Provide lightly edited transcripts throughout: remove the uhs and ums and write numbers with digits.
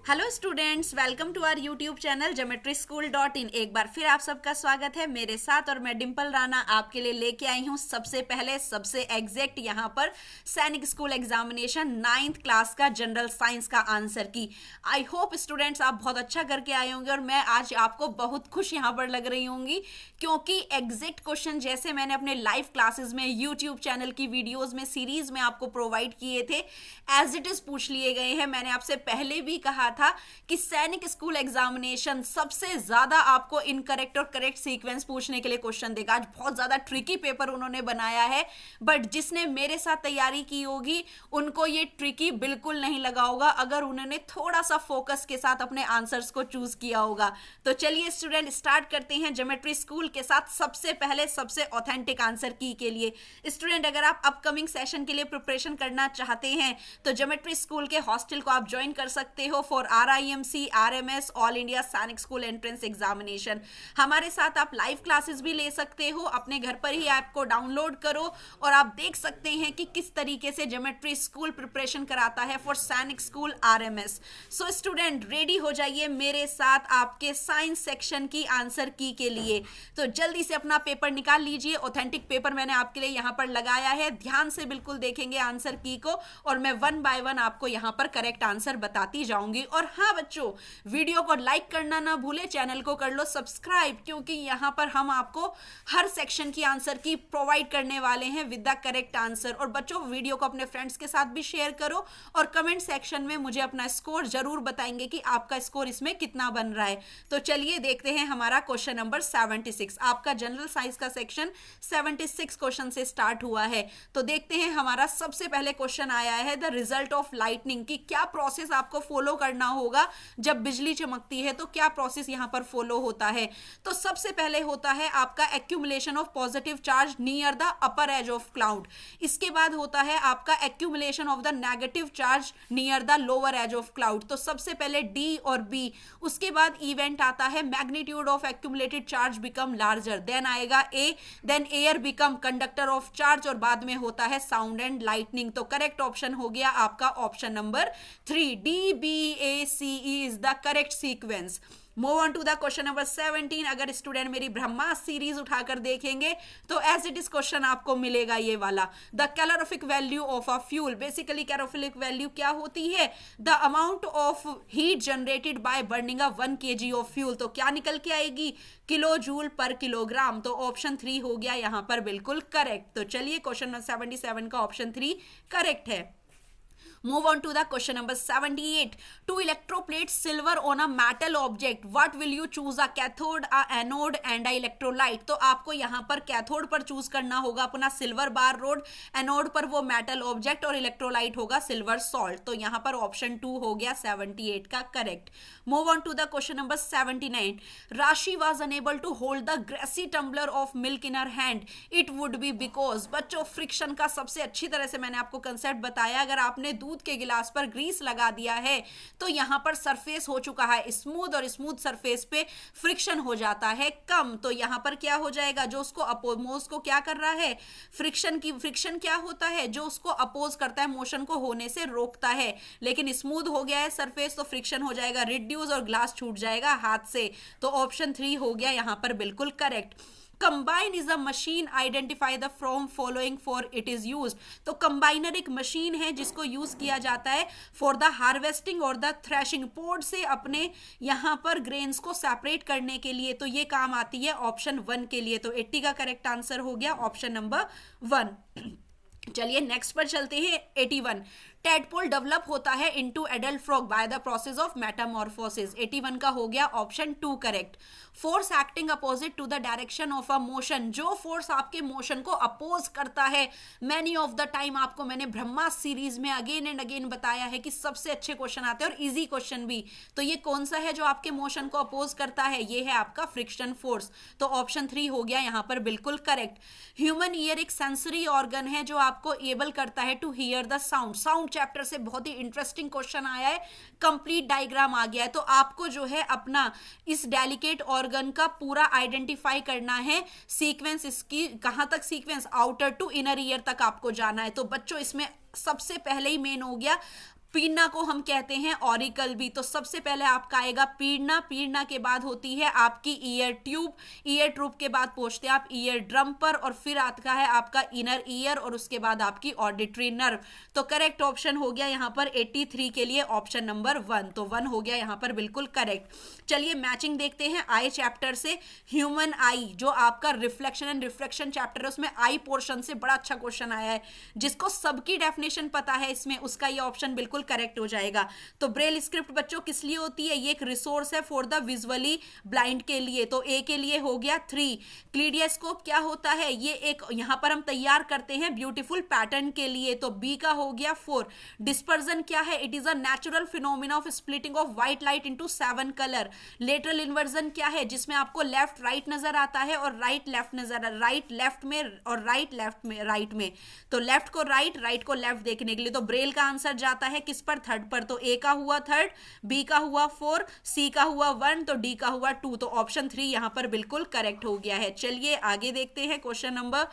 Hello students, welcome to our YouTube channel geometryschool.in। एक बार फिर आप सबका स्वागत है मेरे साथ। और मैं डिम्पल राणा आपके लिए लेके आई हूँ सबसे पहले सबसे एग्जैक्ट यहाँ पर सैनिक स्कूल एग्जामिनेशन 9th क्लास का जनरल साइंस का आंसर की। आई होप स्टूडेंट्स आप बहुत अच्छा करके आए होंगे और मैं आज आपको बहुत खुश यहाँ पर लग रही होंगी, क्योंकि एग्जैक्ट क्वेश्चन जैसे मैंने अपने लाइव क्लासेस में यूट्यूब चैनल की वीडियोज में सीरीज में आपको प्रोवाइड किए थे, एज इट इज पूछ लिए गए हैं। मैंने आपसे पहले भी कहा था कि सैनिक स्कूल एग्जामिनेशन सबसे ज्यादा आपको इनकरेक्ट और करेक्ट सीक्वेंस पूछने के लिए क्वेश्चन देगा। आज बहुत ज्यादा ट्रिकी पेपर उन्होंने बनाया है, बट जिसने मेरे साथ तैयारी की होगी उनको ये ट्रिकी बिल्कुल नहीं लगा होगा, अगर उन्होंने थोड़ा सा फोकस के साथ अपने आंसर्स को चूज किया होगा। तो चलिए स्टूडेंट, स्टार्ट करते हैं ज्योमेट्री स्कूल के साथ सबसे पहले सबसे ऑथेंटिक आंसर की के लिए। स्टूडेंट, अगर आप अपकमिंग सेशन के लिए प्रिपरेशन करना चाहते हैं तो ज्योमेट्री स्कूल के हॉस्टल को आप ज्वाइन कर सकते हो for RIMC RMS all India सैनिक स्कूल एंट्रेंस एग्जामिनेशन। हमारे साथ आप लाइव क्लासेस भी ले सकते हो, अपने घर पर ही ऐप को डाउनलोड करो और आप देख सकते हैं कि किस तरीके से ज्योमेट्री स्कूल प्रिपरेशन कराता है फॉर सैनिक school RMS। So student, ready हो जाइए मेरे साथ आपके साइंस सेक्शन की आंसर की के लिए। तो जल्दी से अपना पेपर निकाल लीजिए। ऑथेंटिक पेपर मैंने आपके लिए यहाँ पर लगाया है, ध्यान से बिल्कुल देखेंगे आंसर की को और मैं वन बाय वन आपको यहाँ पर करेक्ट आंसर बताती जाऊंगी। और हाँ बच्चों, वीडियो को लाइक करना ना भूले, चैनल को कर लो सब्सक्राइब, क्योंकि यहाँ पर हम आपको हर सेक्शन की आंसर की प्रोवाइड करने वाले हैं विद द करेक्ट आंसर। और बच्चों, वीडियो को अपने फ्रेंड्स के साथ भी शेयर करो और कमेंट सेक्शन में मुझे अपना स्कोर जरूर बताएंगे कि आपका स्कोर इसमें कितना बन रहा है। तो चलिए देखते हैं हमारा क्वेश्चन नंबर 76। आपका जनरल साइंस का सेक्शन 76 क्वेश्चन से स्टार्ट हुआ है। तो देखते हैं, हमारा सबसे पहले क्वेश्चन आया है द रिजल्ट ऑफ लाइटनिंग की क्या प्रोसेस आपको फॉलो करना होगा जब बिजली चमकती है, तो क्या प्रोसेस यहां पर फॉलो होता है। तो सबसे पहले होता है आपका accumulation of positive charge near the upper edge of cloud. इसके बाद होता है आपका accumulation of the negative charge near the lower edge of cloud. तो सबसे पहले डी और बी। उसके बाद इवेंट आता है magnitude of accumulated charge become larger, then आएगा A, then air become conductor of charge और बाद में होता है साउंड एंड लाइटनिंग। तो करेक्ट ऑप्शन हो गया आपका option number 3, DBACE is the correct sequence. Move on to the question number 17। अगर स्टूडेंट मेरी ब्रह्मा सीरीज उठाकर देखेंगे तो एज इट इज क्वेश्चन आपको मिलेगा ये वाला, the calorific value of a fuel. Basically calorific value क्या होती है? The amount of heat generated by burning a 1 kg of fuel. तो क्या निकल के आएगी? किलो जूल पर किलोग्राम। तो ऑप्शन 3 हो गया यहां पर बिल्कुल करेक्ट। तो चलिए क्वेश्चन नंबर 77 का ऑप्शन 3 करेक्ट है। Move on to the question number 78. To electroplate silver on a metal object, what will you choose? A cathode, a anode and a electrolyte. तो आपको यहाँ पर कैथोड पर चूज करना होगा अपना सिल्वर बार रोड, एनोड पर वो मेटल ऑब्जेक्ट और इलेक्ट्रोलाइट होगा सिल्वर सॉल्ट। तो यहाँ पर ऑप्शन 2 हो गया 78 का correct. Move on to the question number 79. Rashi was unable to hold the greasy tumbler of milk in her hand, it would be because. बच्चों, फ्रिक्शन का सबसे अच्छी तरह से मैंने आपको कंसेप्ट बताया। अगर आपने दूध के गिलास पर ग्रीस लगा दिया है तो यहां पर सरफेस हो चुका है स्मूथ और स्मूथ सरफेस पे फ्रिक्शन हो जाता है कम। तो यहां पर क्या हो जाएगा? जो उसको अपोज को क्या कर रहा है? फ्रिक्शन क्या होता है? जो उसको अपोज करता है, मोशन को होने से रोकता है। लेकिन स्मूथ हो गया है सरफेस तो फ्रिक्शन हो जाएगा रिड्यूस और ग्लास छूट जाएगा हाथ से। तो ऑप्शन 3 हो गया यहां पर बिल्कुल correct. Combine is a machine, identify the from following for it is use. तो कंबाइनर एक मशीन है जिसको यूज किया जाता है फॉर द हार्वेस्टिंग और द थ्रेशिंग, पोड से अपने यहां पर ग्रेन्स को सेपरेट करने के लिए। तो ये काम आती है ऑप्शन 1 के लिए। तो 80 का करेक्ट आंसर हो गया ऑप्शन नंबर 1। चलिए नेक्स्ट पर चलते हैं। 81. टेडपोल डेवलप होता है into adult frog by the process of metamorphosis. 81 का हो गया option 2 correct. Force acting opposite to the direction of a motion, जो फोर्स आपके मोशन को अपोज करता है। मैनी ऑफ द टाइम आपको मैंने ब्रह्मा सीरीज में अगेन एंड अगेन बताया है कि सबसे अच्छे क्वेश्चन आते हैं और इजी क्वेश्चन भी। तो ये कौन सा है जो आपके मोशन को अपोज करता है? ये है आपका फ्रिक्शन फोर्स। तो ऑप्शन 3 हो गया यहां पर बिल्कुल करेक्ट। ह्यूमन ईयर एक सेंसरी ऑर्गन है जो आपको एबल करता है to hear the sound. Sound chapter से बहुत ही इंटरेस्टिंग क्वेश्चन आया है, कंप्लीट डायग्राम आ गया है। तो आपको जो है अपना इस डेलिकेट ऑर्गन का पूरा आइडेंटिफाई करना है। सीक्वेंस इसकी कहां तक? Sequence outer to inner ear तक आपको जाना है। तो बच्चों, इसमें सबसे पहले ही मेन हो गया पीढ़ना को हम कहते हैं ऑरिकल भी। तो सबसे पहले आपका आएगा पीढ़ना, पीढ़ना के बाद होती है आपकी ईयर ट्यूब, ईयर ट्यूब के बाद पहुंचते हैं आप ईयर ड्रम पर, और फिर आता है आपका इनर ईयर, और उसके बाद आपकी ऑडिटरी नर्व। तो करेक्ट ऑप्शन हो गया यहाँ पर 83 के लिए ऑप्शन नंबर 1। तो 1 हो गया यहाँ पर बिल्कुल करेक्ट। चलिए मैचिंग देखते हैं आई चैप्टर से। ह्यूमन आई जो आपका रिफ्लेक्शन एंड रिफ्रैक्शन चैप्टर है, उसमें आई पोर्शन से बड़ा अच्छा क्वेश्चन आया है। जिसको सबकी डेफिनेशन पता है इसमें, उसका ये ऑप्शन बिल्कुल करेक्ट हो जाएगा। तो ब्रेल स्क्रिप्ट बच्चों किस लिए होती है? ये एक रिसोर्स है फॉर द विजुअली ब्लाइंड के लिए। तो ए के लिए हो गया 3। क्लीडियोस्कोप क्या होता है? ये एक यहां पर हम तैयार करते हैं ब्यूटीफुल पैटर्न के लिए। तो बी का हो गया 4। डिस्पर्जन क्या है? It is a natural phenomena of splitting of white light into 7 colour. Lateral inversion क्या है? जिसमें आपको लेफ्ट राइट नजर आता है और राइट लेफ्ट नजर, राइट लेफ्ट में और राइट लेफ्ट में, राइट में। तो लेफ्ट को राइट, राइट को लेफ्ट देखने के लिए। तो ब्रेल का आंसर जाता है किस पर? थर्ड पर। तो ए का हुआ 3, बी का हुआ 4, सी का हुआ 1, तो डी का हुआ 2। तो ऑप्शन 3 यहां पर बिल्कुल करेक्ट हो गया है। चलिए आगे देखते हैं क्वेश्चन नंबर।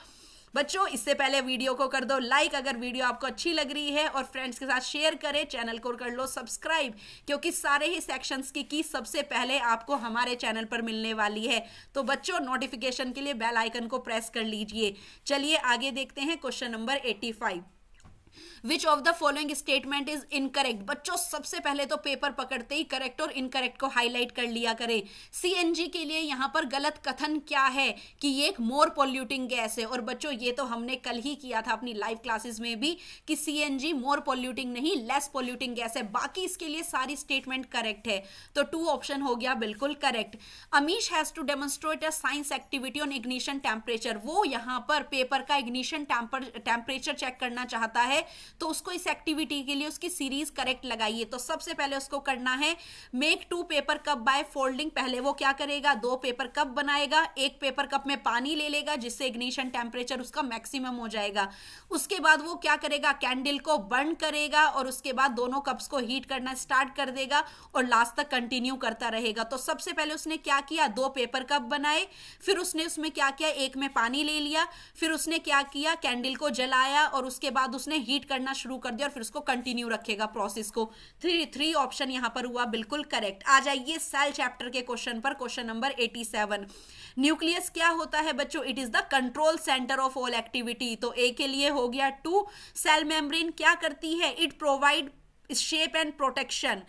बच्चों इससे पहले वीडियो को कर दो लाइक अगर वीडियो आपको अच्छी लग रही है, और फ्रेंड्स के साथ शेयर करें, चैनल को कर लो सब्सक्राइब, क्योंकि सारे ही सेक्शंस की सबसे पहले आपको हमारे चैनल पर मिलने वाली है। तो बच्चों नोटिफिकेशन के लिए बेल आइकन को प्रेस कर लीजिए। चलिए आगे देखते हैं question number 85। Which of the following statement is incorrect? बच्चों सबसे पहले तो पेपर पकड़ते ही करेक्ट और इनकरेक्ट को हाईलाइट कर लिया करें। सीएनजी के लिए यहां पर गलत कथन क्या है? कि ये एक मोर पॉल्यूटिंग गैस है। और बच्चों ये तो हमने कल ही किया था अपनी लाइव क्लासेस में भी कि सीएनजी मोर पॉल्यूटिंग नहीं, लेस पॉल्यूटिंग गैस है। बाकी इसके लिए सारी स्टेटमेंट करेक्ट है। तो 2 ऑप्शन हो गया बिल्कुल correct. Amish has to demonstrate a science activity on ignition temperature. वो यहां पर पेपर का इग्निशन टेम्परेचर चेक करना चाहता है, तो उसको इस एक्टिविटी के लिए उसकी सीरीज करेक्ट लगाइए। तो सबसे पहले उसको करना है make 2 paper cup by folding. पहले वो क्या करेगा? 2 पेपर कप बनाएगा, एक पेपर कप में पानी ले लेगा जिससे इग्निशन टेम्परेचर उसका मैक्सिमम हो जाएगा। उसके बाद वो क्या करेगा? कैंडल को बर्न करेगा, और उसके बाद दोनों कप्स को हीट करना स्टार्ट कर देगा और लास्ट तक कंटिन्यू करता रहेगा। तो सबसे पहले उसने क्या किया? 2 पेपर कप बनाए, फिर उसने उसमें क्या किया? एक में पानी ले लिया, फिर उसने क्या किया? कैंडल को जलाया, और उसके बाद उसने हीट करना शुरू कर दिया, और फिर उसको कंटिन्यू रखेगा प्रोसेस को। 3 ऑप्शन यहां पर हुआ बिल्कुल करेक्ट। आ जाइए सेल चैप्टर के क्वेश्चन पर, क्वेश्चन नंबर 87। न्यूक्लियस क्या होता है बच्चों? It is the control centre of all activity. तो ए के लिए हो गया 2। सेल मेम्ब्रेन क्या करती है? It provide shape and protection.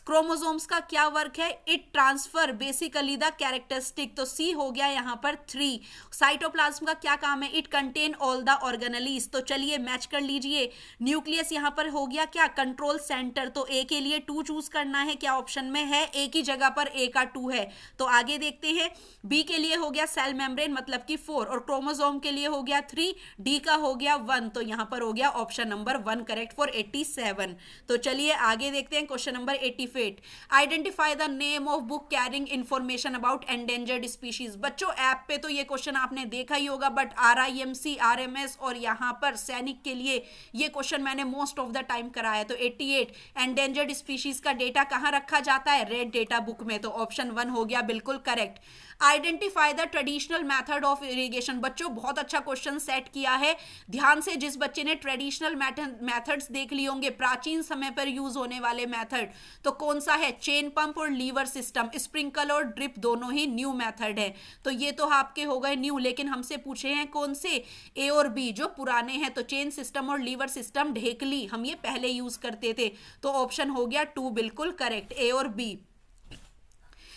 Chromosomes का क्या वर्क है? It transfer basically the characteristic. तो सी हो गया यहां पर 3। साइटोप्लाज्म का क्या काम है? It contain all the organelles. तो चलिए मैच कर लीजिए। न्यूक्लियस यहां पर हो गया क्या? Control centre. तो ए के लिए 2 चूज करना है। क्या ऑप्शन में है? ए की जगह पर ए का 2 है। तो आगे देखते हैं। बी के लिए हो गया सेल मेम्ब्रेन मतलब कि 4, और क्रोमोसोम के लिए हो गया 3, डी का हो गया 1। तो यहां पर हो गया ऑप्शन नंबर 1 करेक्ट फॉर 87। तो चलिए आगे देखते हैं question number 88। Identify the name of book carrying information about endangered species. बच्चों ऐप पे तो ये क्वेश्चन आपने देखा ही होगा, बट RIMC, RMS और यहां पर सैनिक के लिए ये क्वेश्चन मैंने मोस्ट ऑफ द टाइम कराया। तो 88 एंडेंजर्ड स्पीशीज का डेटा कहां रखा जाता है? रेड डेटा बुक में। तो ऑप्शन 1 हो गया बिल्कुल correct. Identify the traditional method of irrigation. बच्चों बहुत अच्छा क्वेश्चन सेट किया है ध्यान से। जिस बच्चे ने ट्रेडिशनल मेथड्स देख लिए होंगे, प्राचीन समय पर यूज होने वाले मेथड, तो कौन सा है? चेन पंप और लीवर सिस्टम। स्प्रिंकल और ड्रिप दोनों ही न्यू मेथड है। तो ये तो आपके हो गए न्यू, लेकिन हमसे पूछे हैं कौन से? ए और बी जो पुराने हैं। तो चेन सिस्टम और लीवर सिस्टम ढेकली हम ये पहले यूज करते थे। तो ऑप्शन हो गया 2 बिल्कुल करेक्ट, ए और B.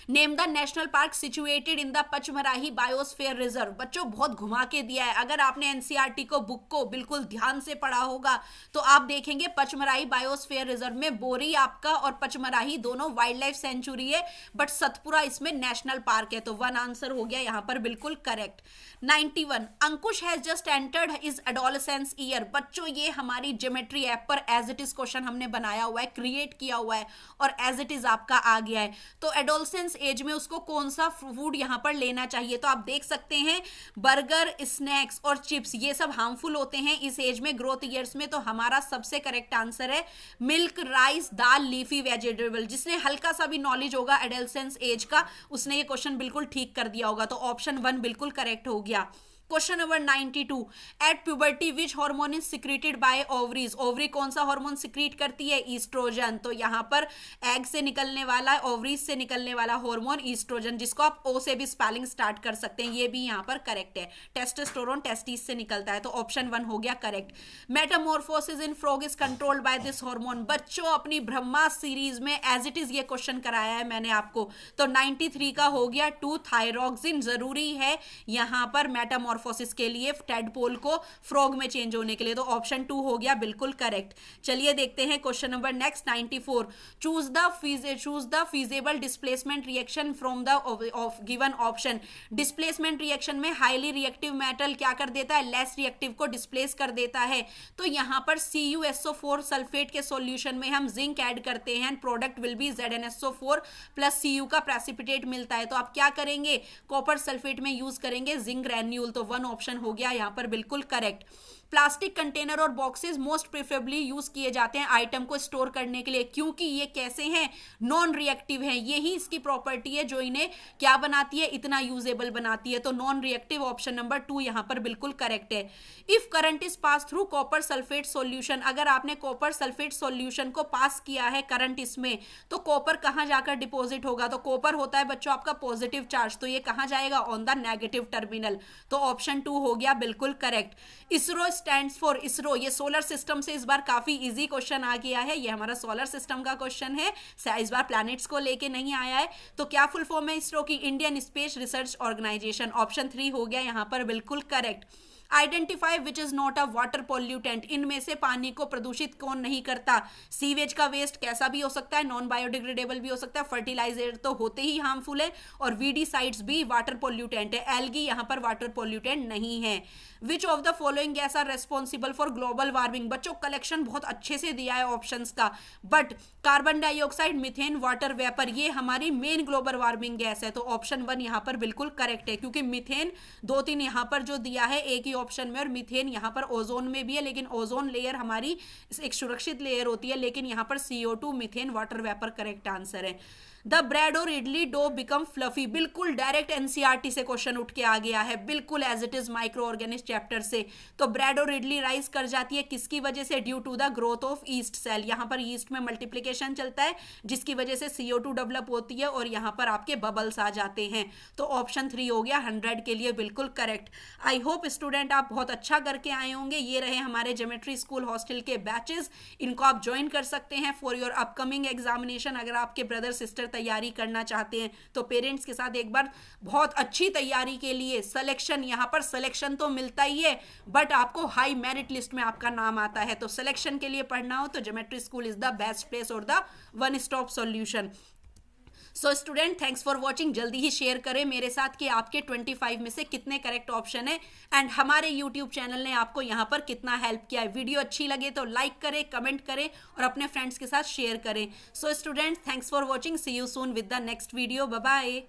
Name the national park situated in the Pachmarhi biosphere reserve. बच्चों बहुत घुमा के दिया है। अगर आपने एनसीईआरटी को बुक को बिल्कुल ध्यान से पढ़ा होगा तो आप देखेंगे पचमराही बायोस्फीयर रिजर्व में बोरी आपका और पचमराही दोनों वाइल्ड लाइफ सेंचुरी है, बट सतपुरा इसमें नेशनल पार्क है। तो 1 आंसर हो गया यहां पर बिल्कुल correct. 91 Ankush has just entered his adolescence year. बच्चों ये हमारी ज्योमेट्री ऐप पर एज इट इज क्वेश्चन हमने बनाया हुआ है, क्रिएट किया हुआ है, और एज इट इज आपका आ गया है। तो एडोलेसेंस एज में उसको कौन सा फूड यहां पर लेना चाहिए? तो आप देख सकते हैं बर्गर, स्नैक्स और चिप्स ये सब हार्मफुल होते हैं इस एज में, ग्रोथ ईयर्स में। तो हमारा सबसे करेक्ट आंसर है मिल्क, राइस, दाल, लीफी वेजिटेबल। जिसने हल्का सा भी नॉलेज होगा एडोलेसेंस एज का, उसने ये क्वेश्चन बिल्कुल ठीक कर दिया होगा। तो ऑप्शन 1 बिल्कुल करेक्ट हो गया। Question number 92, at puberty which hormone is secreted by ovaries. Ovary कौन सा हार्मोन सिक्रीट करती है? ईस्ट्रोजन। तो यहाँ पर एग से निकलने वाला, ओवरीज से निकलने वाला हार्मोन ईस्ट्रोजन, जिसको आप ओ से भी स्पेलिंग स्टार्ट कर सकते हैं, ये भी यहाँ पर करेक्ट है। टेस्टोस्टेरोन टेस्टिस से निकलता है, तो ऑप्शन 1 हो गया correct. Metamorphosis in frog is controlled by this hormone. बच्चों अपनी ब्रह्मा सीरीज में एज इट इज ये क्वेश्चन कराया है मैंने आपको, तो 93 का हो गया 2 थायरॉक्सिन। जरूरी है यहाँ पर मेटामॉर्फोसिस के लिए टेडपोल को फ्रॉग में चेंज होने के लिए, तो ऑप्शन 2 हो गया बिल्कुल करेक्ट। चलिए देखते हैं question number next 94, choose the feasible displacement reaction from the given option. Displacement reaction में हाईली रिएक्टिव मेटल क्या कर देता है? लेस रिएक्टिव को डिस्प्लेस कर देता है। तो यहाँ पर CuSO4 सल्फेट के सॉल्यूशन में हम जिंक ऐड करते हैं, product will be ZnSO4 plus Cu का प्रेसिपिटेट मिलता है। तो आप क्या करेंगे? कॉपर सल्फेट में यूज करेंगे जिंक ग्रैन्यूल, तो 1 ऑप्शन हो गया यहाँ पर बिल्कुल करेक्ट। प्लास्टिक कंटेनर और बॉक्सेस मोस्ट प्रेफरेबली यूज किए जाते हैं आइटम को स्टोर करने के लिए, क्योंकि ये कैसे हैं? नॉन रिएक्टिव हैं। यही इसकी प्रॉपर्टी है जो इन्हें क्या बनाती है? इतना यूजेबल बनाती है। तो नॉन रिएक्टिव ऑप्शन नंबर 2 यहां पर बिल्कुल करेक्ट है। If current is pass through copper sulphate solution, अगर आपने कॉपर सल्फेट सॉल्यूशन को पास किया है करंट इसमें, तो कॉपर कहां जाकर डिपॉजिट होगा? तो कॉपर होता है बच्चों आपका पॉजिटिव चार्ज, तो ये कहां जाएगा? ऑन द नेगेटिव टर्मिनल, तो ऑप्शन 2 हो गया बिल्कुल correct. ISRO stands for, ISRO ये सोलर सिस्टम से इस बार काफी इजी क्वेश्चन आ गया है, ये हमारा सोलर सिस्टम का क्वेश्चन है, इस बार प्लैनेट्स को लेके नहीं आया है। तो क्या फुल फॉर्म है इसरो की? Indian space research organisation, option 3 हो गया यहां पर बिल्कुल correct. Identify which is not a water pollutant, इनमें से पानी को प्रदूषित कौन नहीं करता? सीवेज का वेस्ट कैसा भी हो सकता है, नॉन बायोडिग्रेडेबल भी हो सकता है, फर्टिलाइजर तो होते ही हार्मफुल है, और वीडीसाइड्स भी वाटर पॉल्यूटेंट है, एल्गी यहां पर वाटर पॉल्यूटेंट नहीं है। Which of the following gas are responsible for global warming? बच्चों कलेक्शन बहुत अच्छे से दिया है ऑप्शंस का, but carbon dioxide, methane, water vapour, ये हमारी मेन ग्लोबल वार्मिंग गैस है, तो ऑप्शन 1 यहां पर बिल्कुल करेक्ट है, क्योंकि मिथेन 2-3 यहां पर जो दिया है एक ही ऑप्शन में, और मीथेन यहां पर ओजोन में भी है, लेकिन ओजोन लेयर हमारी एक सुरक्षित लेयर होती है, लेकिन यहां पर CO2, methane, water vapour correct answer है। द ब्रेड और इडली डो बिकम फ्लफी, बिल्कुल डायरेक्ट NCERT से क्वेश्चन उठ के आ गया है, बिल्कुल as it is microorganism chapter से। तो ब्रेड और इडली राइज कर जाती है किसकी वजह से? Due to the growth of yeast cell, यहां पर ईस्ट में मल्टीप्लीकेशन चलता है, जिसकी वजह से CO2 डेवलप होती है और यहां पर आपके बबल्स आ जाते हैं, तो ऑप्शन 3 हो गया 100 के लिए बिल्कुल करेक्ट। आई होप स्टूडेंट आप बहुत अच्छा करके आए होंगे। ये रहे हमारे ज्योमेट्री स्कूल हॉस्टल के बैचेस, इनको आप ज्वाइन कर सकते हैं फॉर योर अपकमिंग एग्जामिनेशन। अगर आपके ब्रदर सिस्टर तैयारी करना चाहते हैं तो पेरेंट्स के साथ एक बार बहुत अच्छी तैयारी के लिए सिलेक्शन, यहां पर सिलेक्शन तो मिलता ही है, बट आपको हाई मेरिट लिस्ट में आपका नाम आता है, तो सिलेक्शन के लिए पढ़ना हो तो geometry school is the best place और the one stop solution. So student thanks for watching, जल्दी ही शेयर करें मेरे साथ कि आपके 25 में से कितने करेक्ट ऑप्शन है, एंड हमारे यूट्यूब चैनल ने आपको यहाँ पर कितना हेल्प किया है। वीडियो अच्छी लगे तो लाइक करें, कमेंट करें और अपने फ्रेंड्स के साथ शेयर करें। So student thanks for watching, see you soon with the next video, bye bye.